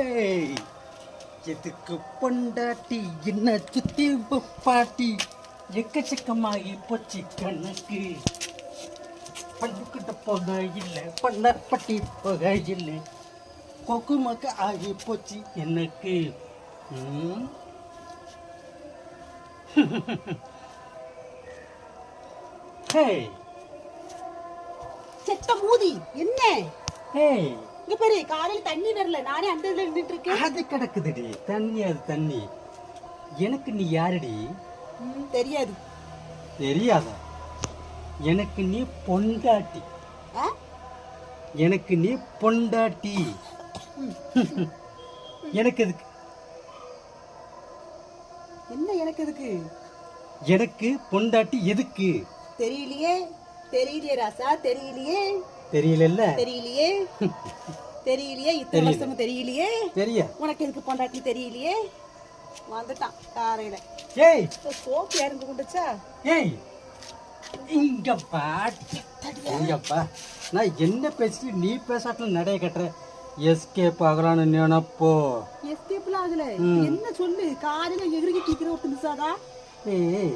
ஏய், எதுக்கு பொண்டாட்டி என்ன சுத்தி பாட்டி எக்கச்சக்கமாகி போச்சு கணக்கு. பள்ளிக்கிட்ட போக இல்லை, பண்ணப்பட்டி போக இல்லை, கொக்கு மக்க ஆகி போச்சு எனக்கு. செத்த மூதி என்ன? ஏய், இங்க பாரு, காலையில தண்ணி வரல, நானே அந்த இதுல நின்னுட்டு இருக்கேன். அது கிடக்குதுடி தண்ணி, அது தண்ணி. எனக்கு நீ யாருடி? தெரியாது. தெரியாதா? எனக்கு நீ பொண்டாட்டி. எனக்கு நீ பொண்டாட்டி. எனக்கு எதுக்கு? என்ன எனக்கு எதுக்கு? எனக்கு பொண்டாட்டி எதுக்கு? தெரியலையே, தெரியலையே ராசா, தெரியலையே. தெரியல, தெரியலையே, தெரியலையே, இத்தனை வருஷமும் தெரியலையே. தெரிய உனக்கு எதுக்கு பொண்டாட்டி தெரியலையே? வந்துட்டான் காரையில. ஏய், சோப்பு யாருங்க கொண்டுச்சா? ஏய், இங்கப்பா, இங்கப்பா. நான் என்ன பேசிட்டு நீ பேசாட்டில் நடைய கட்டுற. எஸ்கேப் ஆகலான்னு நினைப்போ. எஸ்கேப்லாம் ஆகல. என்ன சொல்லு? காலையில எகிரிக்கி கேட்கிற ஒரு திமிசாதா? ஏய்,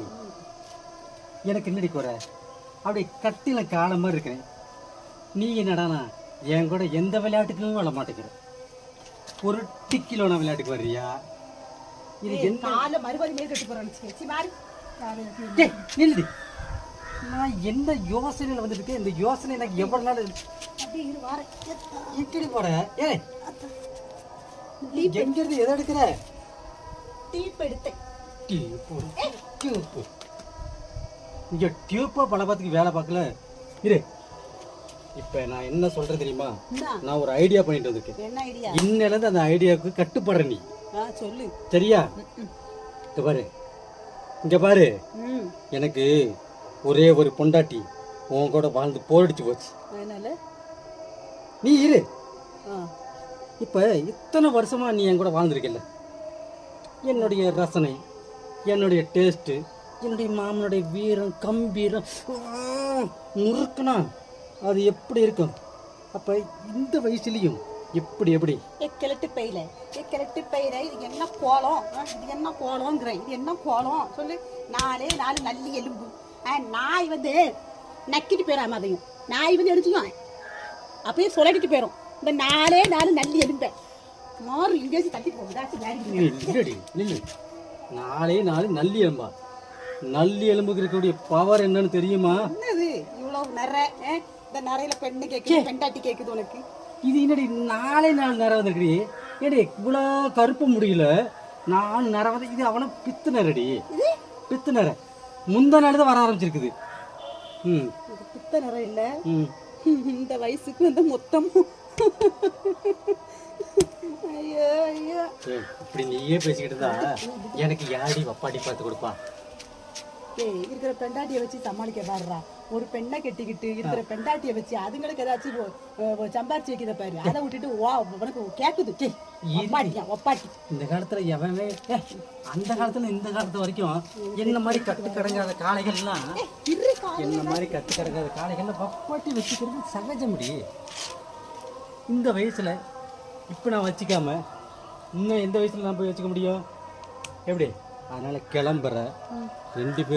எனக்கு என்னடி குறை? அப்படி கட்டில கால மாதிரி இருக்கிறேன். நீ என்னடானா என் கூட எந்த விளையாட்டுக்கும் விள மாட்டேங்கிற. ஒரு டிக்கிலோன விளையாட்டுக்கு வர்றியா? இது என்ன கால மறுபடி மேல் கட்டு போறேன். நில்லுடி. நான் என்ன யோசனையில வந்துட்டு இந்த யோசனை எனக்கு எவ்வளவு நாள் இக்கடி போற? ஏ, எங்க இருந்து எதை எடுக்கிற? டீப் எடுத்தேன். இங்க டியூப்பா பணப்பத்துக்கு வேலை பார்க்கல. இரு, இப்ப நான் என்ன சொல்றேன் தெரியுமா? நான் ஒரு ஐடியா பண்ணிட்டு வந்திருக்கேன். என்ன ஐடியா? இன்னையில இருந்து அந்த ஐடியாவுக்கு கட்டுப்படுற நீ. சொல்லு. சரியா? இங்க பாரு, இங்க பாரு. எனக்கு ஒரே ஒரு பொண்டாட்டி உன் கூட வாழ்ந்து போரடிச்சு போச்சு. நீ இரு. இப்ப இத்தனை வருஷமா நீ என் கூட வாழ்ந்துருக்கல. என்னுடைய ரசனை, என்னுடைய டேஸ்ட், என்னுடைய மாமனுடைய வீரம், கம்பீரம், முறுக்குனா அது எப்படி இருக்கும்? அப்ப இந்த வயசுலயும் எப்படி கிழட்டு பையில இது என்ன கோலம்? இது என்ன கோலம்ங்கிறேன். இது என்ன கோலம் சொல்லு. 4 நல்லி எலும்பு. நாய் வந்து நக்கிட்டு போயிடாம, அதையும் நாய் வந்து எடுத்துக்குவான், அப்படியே சொல்லடிட்டு போயிடும். இந்த 4 நல்லி எலும்பை மாறு இங்கேயும் தட்டி போகுது. 4 நல்லி எலும்பா? நல்லி எலும்புக்கு இருக்கக்கூடிய பவர் என்னன்னு தெரியுமா? என்னது இவ்வளவு நிறைய? இந்த நிறையில பெண்ணு கேக்குது, பெண்டாட்டி கேக்குது உனக்கு. இது என்னடி 4 நிறை வந்துருக்கடி? ஏடி இவ்வளவு கருப்பு முடியல, 4 நிறை வந்து. இது அவன பித்து நிறடி, பித்து நிறை. முந்த நாள் தான் வர ஆரம்பிச்சிருக்குது. பித்த நிறம் இல்ல, இந்த வயசுக்கு வந்து மொத்தம். ஐயோ ஐயோ, இப்படி நீயே பேசிக்கிட்டு இருந்தா எனக்கு யாடி வப்பாடி பார்த்து கொடுப்பா? இருக்கிற பெண்டாட்டியை வச்சு சமாளிக்க பாடுறா. ஒரு பெண்ணை கெட்டிக்கிட்டு இருக்கிற பெண்டாட்டியை வச்சு அதுங்களுக்கு ஏதாச்சும் சம்பாரிச்சு வைக்கிறத பாரு. அதை விட்டுட்டு உனக்கு கேக்குது ஒப்பாட்டி. இந்த காலத்துல எவனே, அந்த காலத்துல இந்த காலத்து வரைக்கும் என்ன மாதிரி கட்டு கடங்காத காளைகள்லாம், என்ன மாதிரி கட்டு கடங்காத காளைகள்லாம் வப்பாட்டி வச்சுக்கிறது சகஜம். இந்த வயசுல இப்ப நான் வச்சுக்காம இன்னும் எந்த வயசுல நான் போய் வச்சுக்க முடியும்? எப்படி? அதனால கிளம்புற 2 பேரும்